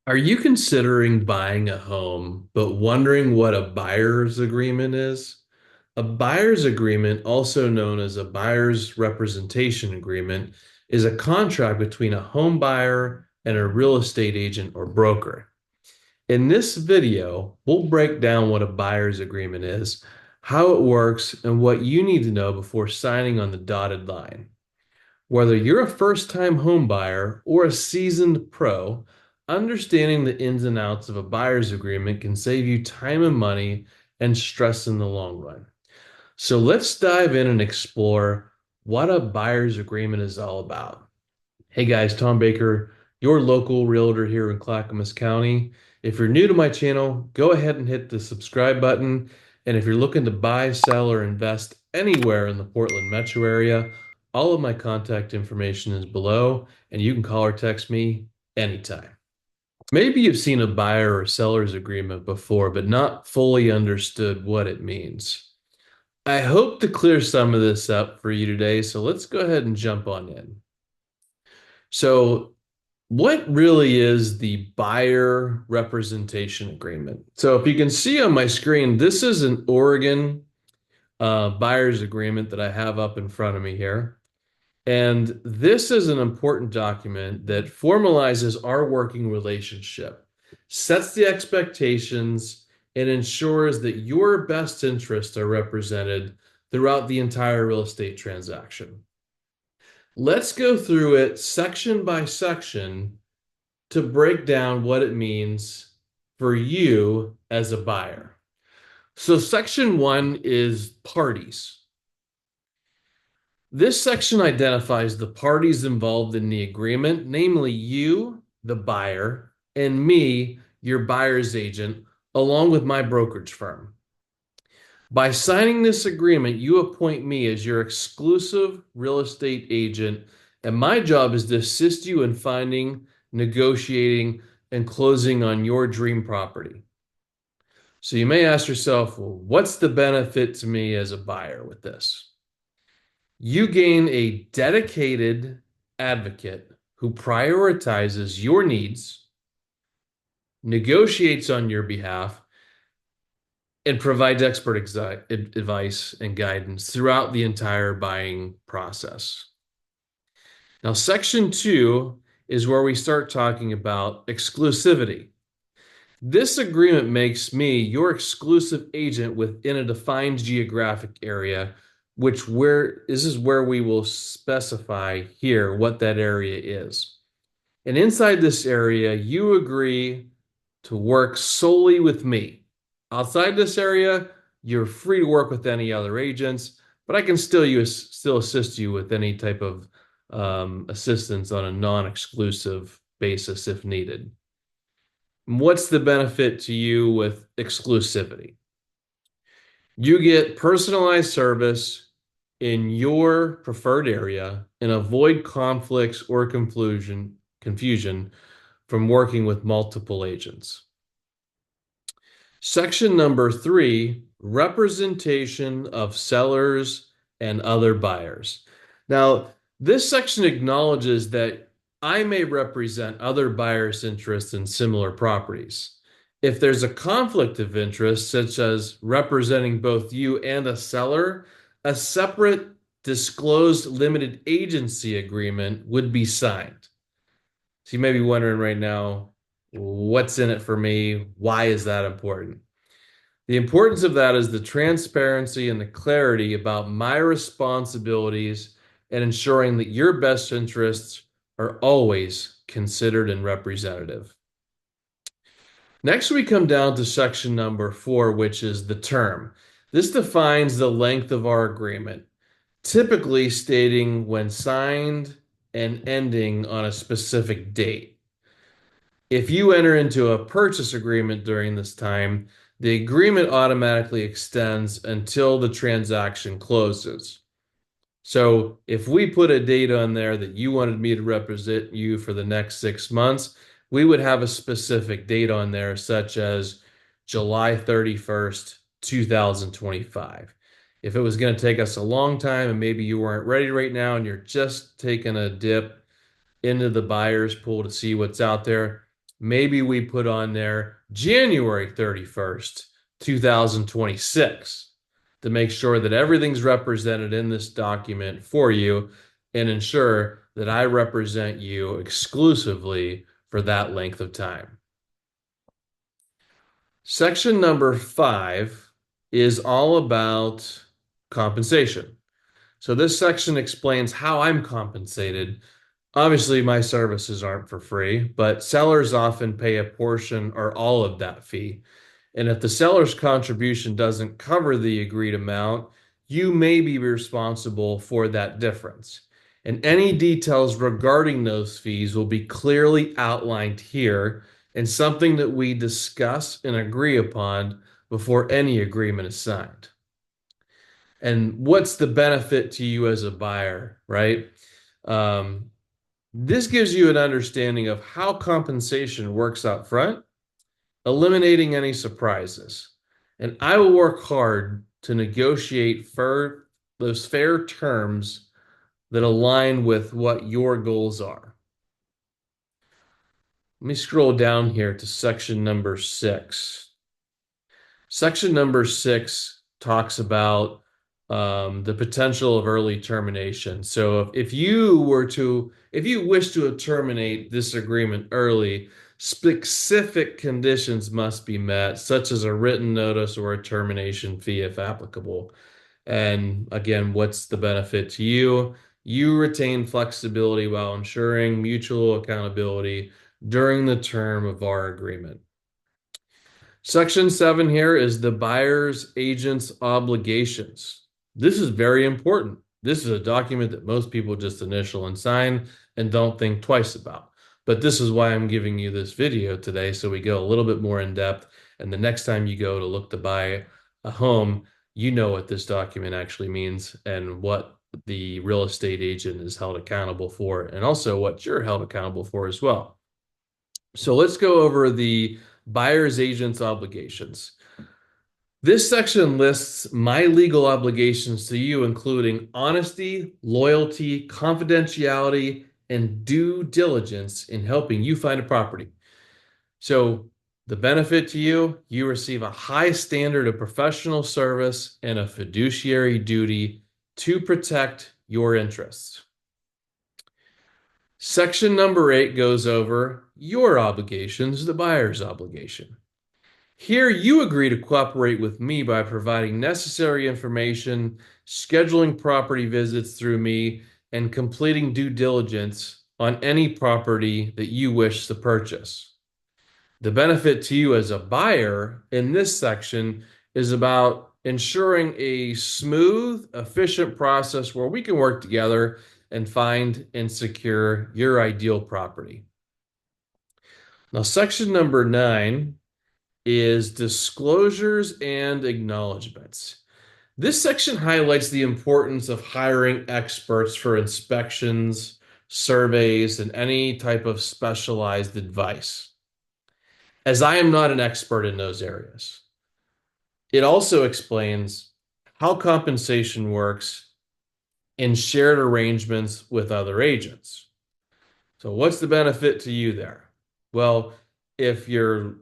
Are you considering buying a home, but wondering what a buyer's agreement is? A buyer's agreement, also known as a buyer's representation agreement, is a contract between a home buyer and a real estate agent or broker. In this video, we'll break down what a buyer's agreement is, how it works, and what you need to know before signing on the dotted line. Whether you're a first-time home buyer or a seasoned pro, understanding the ins and outs of a buyer's agreement can save you time and money and stress in the long run. So let's dive in and explore what a buyer's agreement is all about. Hey guys, Tom Baker, your local realtor here in Clackamas County. If you're new to my channel, go ahead and hit the subscribe button. And if you're looking to buy, sell, or invest anywhere in the Portland metro area, all of my contact information is below, and you can call or text me anytime. Maybe you've seen a buyer or seller's agreement before, but not fully understood what it means. I hope to clear some of this up for you today, so let's go ahead and jump on in. So, what really is the buyer representation agreement? So, if you can see on my screen, this is an Oregon buyer's agreement that I have up in front of me here. And this is an important document that formalizes our working relationship, sets the expectations, and ensures that your best interests are represented throughout the entire real estate transaction. Let's go through it section by section to break down what it means for you as a buyer. So, section one is parties. This section identifies the parties involved in the agreement, namely you, the buyer, and me, your buyer's agent, along with my brokerage firm. By signing this agreement, you appoint me as your exclusive real estate agent, and my job is to assist you in finding, negotiating, and closing on your dream property. So you may ask yourself, well, what's the benefit to me as a buyer with this? You gain a dedicated advocate who prioritizes your needs, negotiates on your behalf, and provides expert advice and guidance throughout the entire buying process. Now, section two is where we start talking about exclusivity. This agreement makes me your exclusive agent within a defined geographic area, which where this is where we will specify here what that area is. And inside this area, you agree to work solely with me. Outside this area, you're free to work with any other agents, but I can still assist you with any type of assistance on a non-exclusive basis if needed. What's the benefit to you with exclusivity? You get personalized service in your preferred area and avoid conflicts or confusion from working with multiple agents. Section number three, representation of sellers and other buyers. Now, this section acknowledges that I may represent other buyers' interests in similar properties. If there's a conflict of interest, such as representing both you and a seller, a separate disclosed limited agency agreement would be signed. So you may be wondering right now, what's in it for me? Why is that important? The importance of that is the transparency and the clarity about my responsibilities and ensuring that your best interests are always considered and representative. Next, we come down to section number four, which is the term. This defines the length of our agreement, typically stating when signed and ending on a specific date. If you enter into a purchase agreement during this time, the agreement automatically extends until the transaction closes. So if we put a date on there that you wanted me to represent you for the next 6 months, we would have a specific date on there, such as July 31st, 2025. If it was going to take us a long time and maybe you weren't ready right now and you're just taking a dip into the buyer's pool to see what's out there, maybe we put on there January 31st, 2026 to make sure that everything's represented in this document for you and ensure that I represent you exclusively for that length of time. Section number 5 is all about compensation. So this section explains how I'm compensated. Obviously, my services aren't for free, but sellers often pay a portion or all of that fee. And if the seller's contribution doesn't cover the agreed amount, you may be responsible for that difference. And any details regarding those fees will be clearly outlined here and something that we discuss and agree upon before any agreement is signed. And what's the benefit to you as a buyer, right? Um, this gives you an understanding of how compensation works up front, eliminating any surprises. And I will work hard to negotiate for those fair terms that align with what your goals are. Let me scroll down here to section number 6. Section number 6 talks about the potential of early termination. So if you wish to terminate this agreement early, specific conditions must be met, such as a written notice or a termination fee if applicable. And again, what's the benefit to you? You retain flexibility while ensuring mutual accountability during the term of our agreement. Section 7 here is the buyer's agent's obligations. This is very important. This is a document that most people just initial and sign and don't think twice about. But this is why I'm giving you this video today, so we go a little bit more in depth. And the next time you go to look to buy a home, you know what this document actually means and what the real estate agent is held accountable for, and also what you're held accountable for as well. So let's go over the buyer's agent's obligations. This section lists my legal obligations to you, including honesty, loyalty, confidentiality, and due diligence in helping you find a property. So the benefit to you, you receive a high standard of professional service and a fiduciary duty to protect your interests. Section number 8 goes over your obligations, the buyer's obligation. Here, you agree to cooperate with me by providing necessary information, scheduling property visits through me, and completing due diligence on any property that you wish to purchase. The benefit to you as a buyer in this section is about ensuring a smooth, efficient process where we can work together and find and secure your ideal property. Now, section number 9 is disclosures and acknowledgments. This section highlights the importance of hiring experts for inspections, surveys, and any type of specialized advice, as I am not an expert in those areas. It also explains how compensation works in shared arrangements with other agents. So what's the benefit to you there? Well, if you're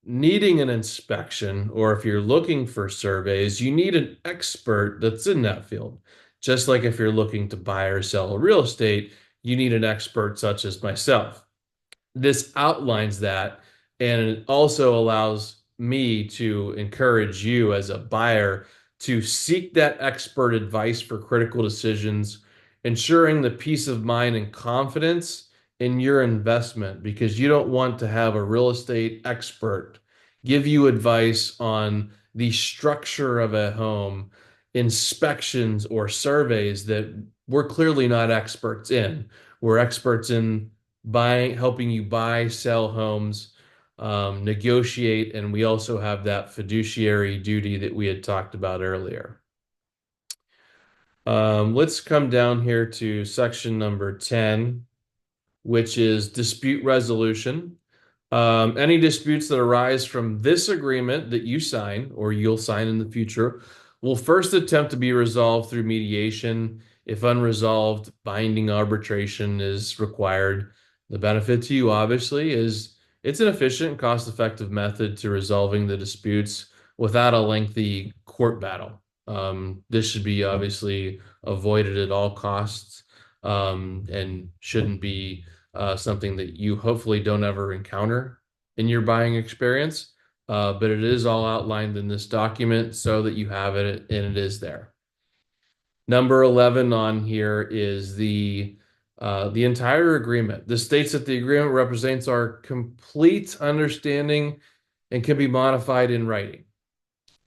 needing an inspection or if you're looking for surveys, you need an expert that's in that field. Just like if you're looking to buy or sell real estate, you need an expert such as myself. This outlines that, and it also allows me to encourage you as a buyer to seek that expert advice for critical decisions, ensuring the peace of mind and confidence in your investment, because you don't want to have a real estate expert give you advice on the structure of a home, inspections, or surveys that we're clearly not experts in. We're experts in buying, helping you buy, sell homes, negotiate, and we also have that fiduciary duty that we had talked about earlier. Let's come down here to section number 10, which is dispute resolution. Any disputes that arise from this agreement that you sign or you'll sign in the future will first attempt to be resolved through mediation. If unresolved, binding arbitration is required. The benefit to you, obviously, is It's an efficient and cost-effective method to resolving the disputes without a lengthy court battle. This should be obviously avoided at all costs, and shouldn't be something that you hopefully don't ever encounter in your buying experience. But it is all outlined in this document so that you have it and it is there. Number 11 on here is the entire agreement. This states that the agreement represents our complete understanding and can be modified in writing.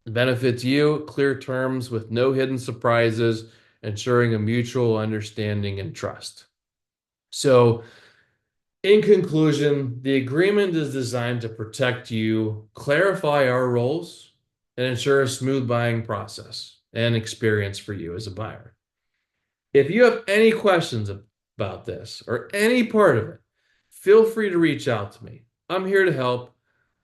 It benefits you, clear terms with no hidden surprises, ensuring a mutual understanding and trust. So, in conclusion, the agreement is designed to protect you, clarify our roles, and ensure a smooth buying process and experience for you as a buyer. If you have any questions about this or any part of it, feel free to reach out to me. I'm here to help.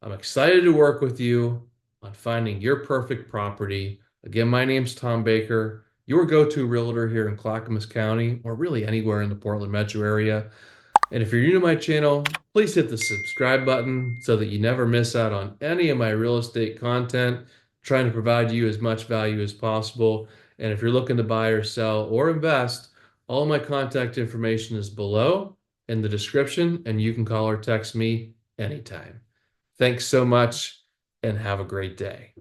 I'm excited to work with you on finding your perfect property. Again, my name's Tom Baker, your go-to realtor here in Clackamas County, or really anywhere in the Portland metro area. And if you're new to my channel, please hit the subscribe button so that you never miss out on any of my real estate content. I'm trying to provide you as much value as possible. And if you're looking to buy or sell or invest, all my contact information is below in the description, and you can call or text me anytime. Thanks so much and have a great day.